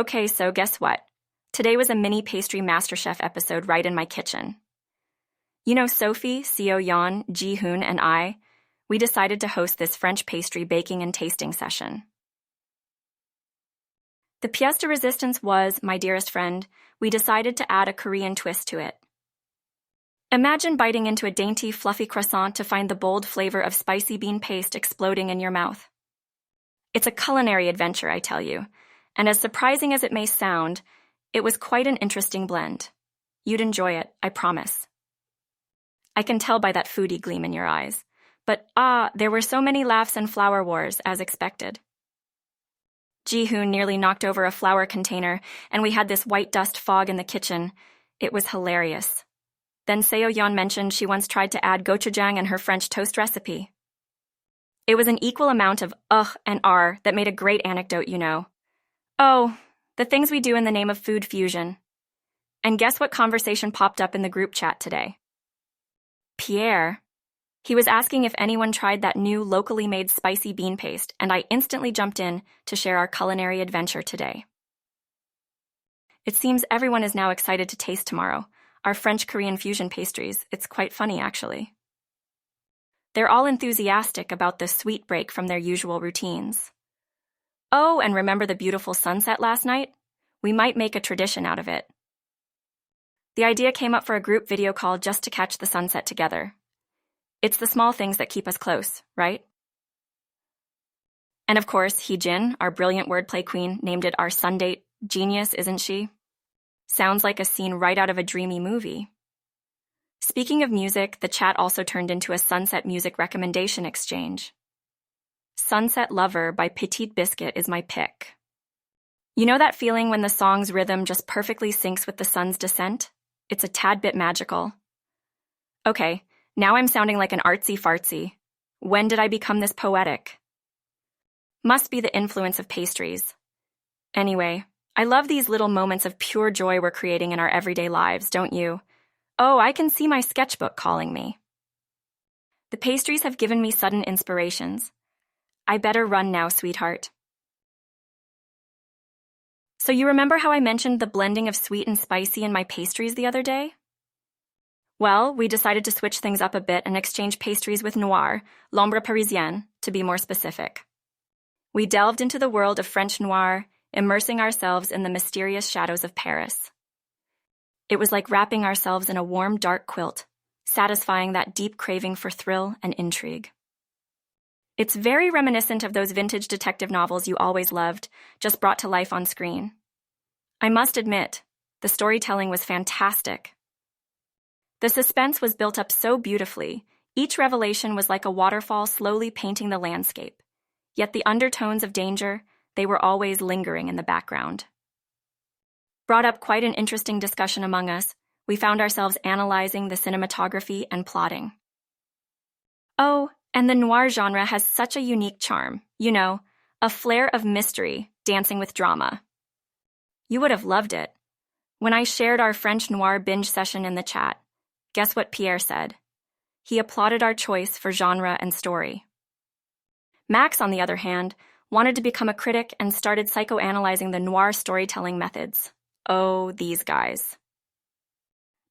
Okay, so guess what? Today was a mini pastry MasterChef episode right in my kitchen. You know Sophie, Hye-jin, Ji-hoon, and I, we decided to host this French pastry baking and tasting session. The pièce de résistance was, my dearest friend, we decided to add a Korean twist to it. Imagine biting into a dainty, fluffy croissant to find the bold flavor of spicy bean paste exploding in your mouth. It's a culinary adventure, I tell you, and as surprising as it may sound, it was quite an interesting blend. You'd enjoy it, I promise. I can tell by that foodie gleam in your eyes. But there were so many laughs and flour wars, as expected. Ji-hoon nearly knocked over a flour container, and we had this white dust fog in the kitchen. It was hilarious. Then Hye-jin mentioned she once tried to add gochujang in her French toast recipe. It was an equal amount of ugh and r that made a great anecdote, you know. Oh, the things we do in the name of food fusion. And guess what conversation popped up in the group chat today? Pierre. He was asking if anyone tried that new locally made spicy bean paste, and I instantly jumped in to share our culinary adventure today. It seems everyone is now excited to taste tomorrow, our French-Korean fusion pastries. It's quite funny, actually. They're all enthusiastic about the sweet break from their usual routines. Oh, and remember the beautiful sunset last night? We might make a tradition out of it. The idea came up for a group video call just to catch the sunset together. It's the small things that keep us close, right? And of course, Hye-jin, our brilliant wordplay queen, named it our Sundate. Genius, isn't she? Sounds like a scene right out of a dreamy movie. Speaking of music, the chat also turned into a sunset music recommendation exchange. Sunset Lover by Petite Biscuit is my pick. You know that feeling when the song's rhythm just perfectly syncs with the sun's descent? It's a tad bit magical. Okay, now I'm sounding like an artsy-fartsy. When did I become this poetic? Must be the influence of pastries. Anyway, I love these little moments of pure joy we're creating in our everyday lives, don't you? Oh, I can see my sketchbook calling me. The pastries have given me sudden inspirations. I better run now, sweetheart. So you remember how I mentioned the blending of sweet and spicy in my pastries the other day? Well, we decided to switch things up a bit and exchange pastries with noir, l'ombre parisienne, to be more specific. We delved into the world of French noir, immersing ourselves in the mysterious shadows of Paris. It was like wrapping ourselves in a warm, dark quilt, satisfying that deep craving for thrill and intrigue. It's very reminiscent of those vintage detective novels you always loved, just brought to life on screen. I must admit, the storytelling was fantastic. The suspense was built up so beautifully, each revelation was like a waterfall slowly painting the landscape. Yet the undertones of danger, they were always lingering in the background. Brought up quite an interesting discussion among us, we found ourselves analyzing the cinematography and plotting. Oh, and the noir genre has such a unique charm, you know, a flair of mystery dancing with drama. You would have loved it. When I shared our French noir binge session in the chat, guess what Pierre said? He applauded our choice for genre and story. Max, on the other hand, wanted to become a critic and started psychoanalyzing the noir storytelling methods. Oh, these guys.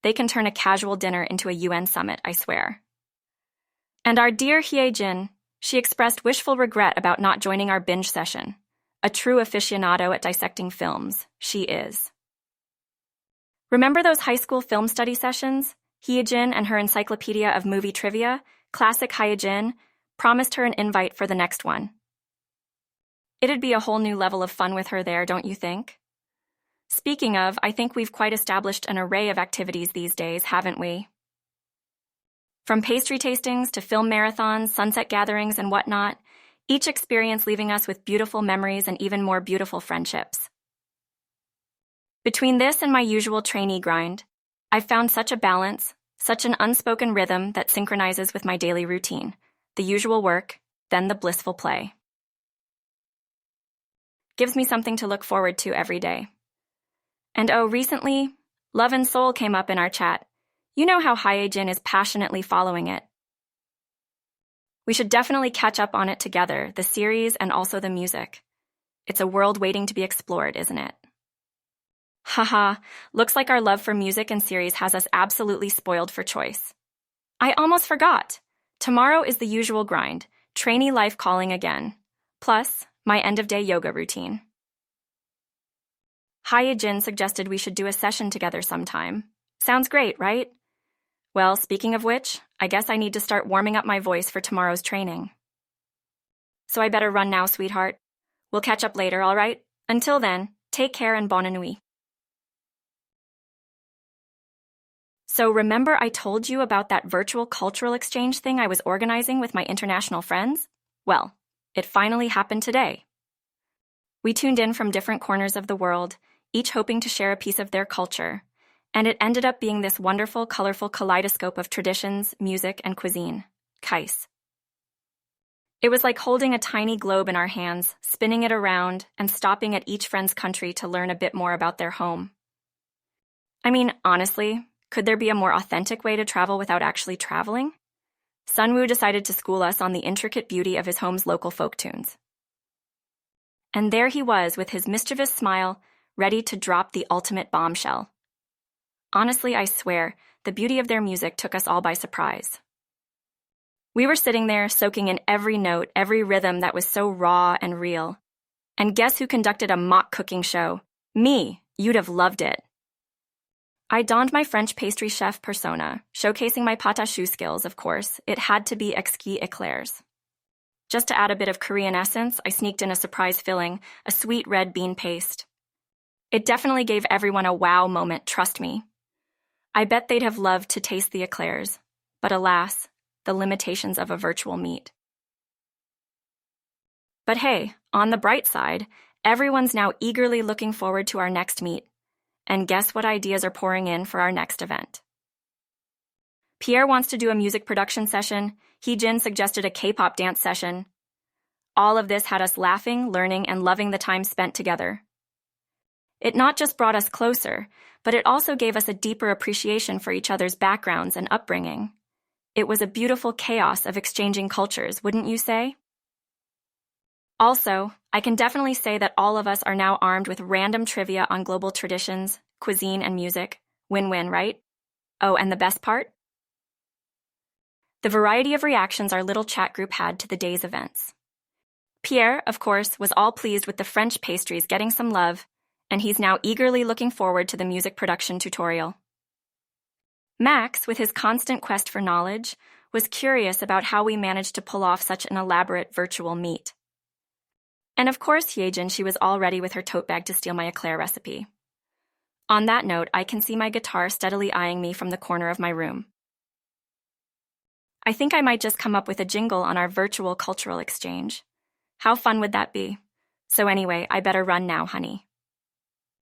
They can turn a casual dinner into a UN summit, I swear. And our dear Hye-jin, she expressed wishful regret about not joining our binge session. A true aficionado at dissecting films, she is. Remember those high school film study sessions? Hye-jin and her encyclopedia of movie trivia, classic Hye-jin, promised her an invite for the next one. It'd be a whole new level of fun with her there, don't you think? Speaking of, I think we've quite established an array of activities these days, haven't we? From pastry tastings to film marathons, sunset gatherings, and whatnot, each experience leaving us with beautiful memories and even more beautiful friendships. Between this and my usual trainee grind, I've found such a balance, such an unspoken rhythm that synchronizes with my daily routine, the usual work, then the blissful play. Gives me something to look forward to every day. And oh, recently, Love and Soul came up in our chat. You know how Hye-jin is passionately following it. We should definitely catch up on it together, the series and also the music. It's a world waiting to be explored, isn't it? Haha, looks like our love for music and series has us absolutely spoiled for choice. I almost forgot. Tomorrow is the usual grind, trainee life calling again. Plus, my end-of-day yoga routine. Hye-jin suggested we should do a session together sometime. Sounds great, right? Well, speaking of which, I guess I need to start warming up my voice for tomorrow's training. So I better run now, sweetheart. We'll catch up later, all right? Until then, take care and bonne nuit. So remember I told you about that virtual cultural exchange thing I was organizing with my international friends? Well, it finally happened today. We tuned in from different corners of the world, each hoping to share a piece of their culture, and it ended up being this wonderful, colorful kaleidoscope of traditions, music, and cuisine. Kais. It was like holding a tiny globe in our hands, spinning it around, and stopping at each friend's country to learn a bit more about their home. I mean, honestly, could there be a more authentic way to travel without actually traveling? Sunwoo decided to school us on the intricate beauty of his home's local folk tunes. And there he was with his mischievous smile, ready to drop the ultimate bombshell. Honestly, I swear, the beauty of their music took us all by surprise. We were sitting there, soaking in every note, every rhythm that was so raw and real. And guess who conducted a mock cooking show? Me! You'd have loved it. I donned my French pastry chef persona, showcasing my pâte à choux skills, of course. It had to be exquis eclairs. Just to add a bit of Korean essence, I sneaked in a surprise filling, a sweet red bean paste. It definitely gave everyone a wow moment, trust me. I bet they'd have loved to taste the eclairs, but alas, the limitations of a virtual meet. But hey, on the bright side, everyone's now eagerly looking forward to our next meet. And guess what ideas are pouring in for our next event? Pierre wants to do a music production session. Hye-jin suggested a K-pop dance session. All of this had us laughing, learning, and loving the time spent together. It not just brought us closer, but it also gave us a deeper appreciation for each other's backgrounds and upbringing. It was a beautiful chaos of exchanging cultures, wouldn't you say? Also, I can definitely say that all of us are now armed with random trivia on global traditions, cuisine, and music. Win-win, right? Oh, and the best part? The variety of reactions our little chat group had to the day's events. Pierre, of course, was all pleased with the French pastries getting some love, and he's now eagerly looking forward to the music production tutorial. Max, with his constant quest for knowledge, was curious about how we managed to pull off such an elaborate virtual meet. And of course, Hye-jin, she was all ready with her tote bag to steal my eclair recipe. On that note, I can see my guitar steadily eyeing me from the corner of my room. I think I might just come up with a jingle on our virtual cultural exchange. How fun would that be? So anyway, I better run now, honey.